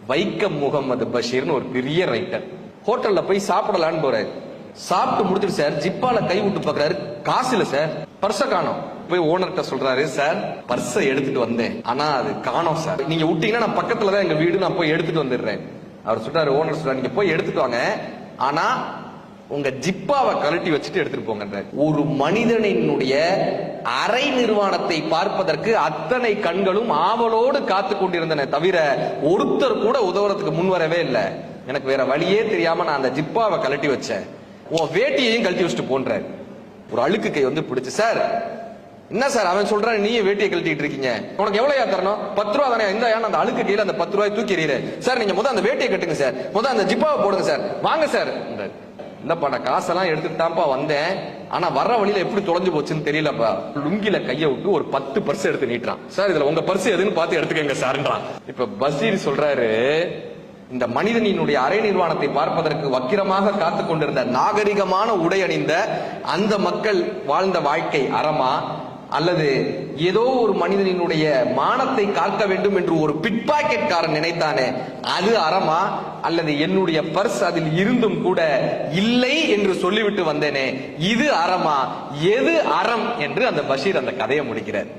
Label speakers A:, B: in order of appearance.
A: வைக்கம் முகமது பஷீர்னு ஒரு பெரிய ரைட்டர். ஹோட்டல்ல போய் சாப்பிடலான்னு போறாரு. சாப்பிட்டு முடிச்சிட்டு சார் ஜிப்பால கை விட்டு பாக்குறாரு, காசு இல்ல சார், பர்ஸ காணோம். போய் ஓனர்கிட்ட சொல்றாரு, சார் பர்ஸ எடுத்துட்டு வந்தேன், ஆனா அது காணோம் சார், நீங்க விட்டீங்கன்னா நான் பக்கத்துலதான் எங்க வீடு, நான் போய் எடுத்துட்டு வந்துடுறேன். அவர் சொல்றாரு, ஓனர் சொல்றாரு, நீங்க போய் எடுத்துட்டு வாங்க, ஆனா உங்க ஜிப்பாவை கழட்டி வச்சுட்டு எடுத்துட்டு போங்க. ஒரு மனிதனினுடைய அரை நிர்வாணத்தை பார்ப்பதற்கு அத்தனை கண்களும் ஆவலோடு காத்து கொண்டிருந்தன தவிர ஒருத்தர் கூட உதவுறதுக்கு முன் வரவே இல்லை. எனக்கு வேற வழியே தெரியாம நான் அந்த ஜிப்பாவை கழட்டி வச்சேன், உன் வேட்டியையும் கழட்டி வச்சுட்டு போன்ற. ஒரு அழுக்கு கை வந்து பிடிச்சு, சார் என்ன சார் அவன் சொல்றான், நீயே வேட்டியை கழட்டிட்டு இருக்கீங்க, உனக்கு எவ்வளவு தரணும், 10 ரூபா தானே, இந்த அந்த அழுக்கு கையில அந்த 10 ரூபாய் தூக்கி எறியற, சார் நீங்க முதல் அந்த வேட்டியை கட்டுங்க சார், முதல் அந்த ஜிப்பாவை போடுங்க சார், வாங்க சார். இல்லப்பா நான் காசெல்லாம் எடுத்துட்டான்ப்பா வந்தேன், ஆனா வர்ற வழியில எப்படி தொலைஞ்சு போச்சுன்னு தெரியலப்பா. லுங்கில கைய விட்டு ஒரு 10 பர்ஸ் எடுத்து நீட்டுறான். சார் இதுல உங்க பர்ஸ் எதுன்னு பார்த்து எடுத்துக்கங்க சார்ன்றான். இப்ப பஷீர் சொல்றாரு, இந்த மனிதனினுடைய அரை நிர்வாணத்தை பார்ப்பதற்கு வக்கிரமாக காத்து கொண்டிருந்த நாகரிகமான உடை அணிந்த அந்த மக்கள் வாழ்ந்த வாழ்க்கை அறமா, அல்லது ஏதோ ஒரு மனிதனினுடைய மானத்தை காக்க வேண்டும் என்று ஒரு பிட் பாக்கெட்காரன் நினைத்தானே அது அறமா, அல்லது என்னுடைய பர்ஸ் அதில் இருந்தும் கூட இல்லை என்று சொல்லிவிட்டு வந்தேனே இது அறமா, எது அறம் என்று அந்த பஷீர் அந்த கதையை முடிக்கிறார்.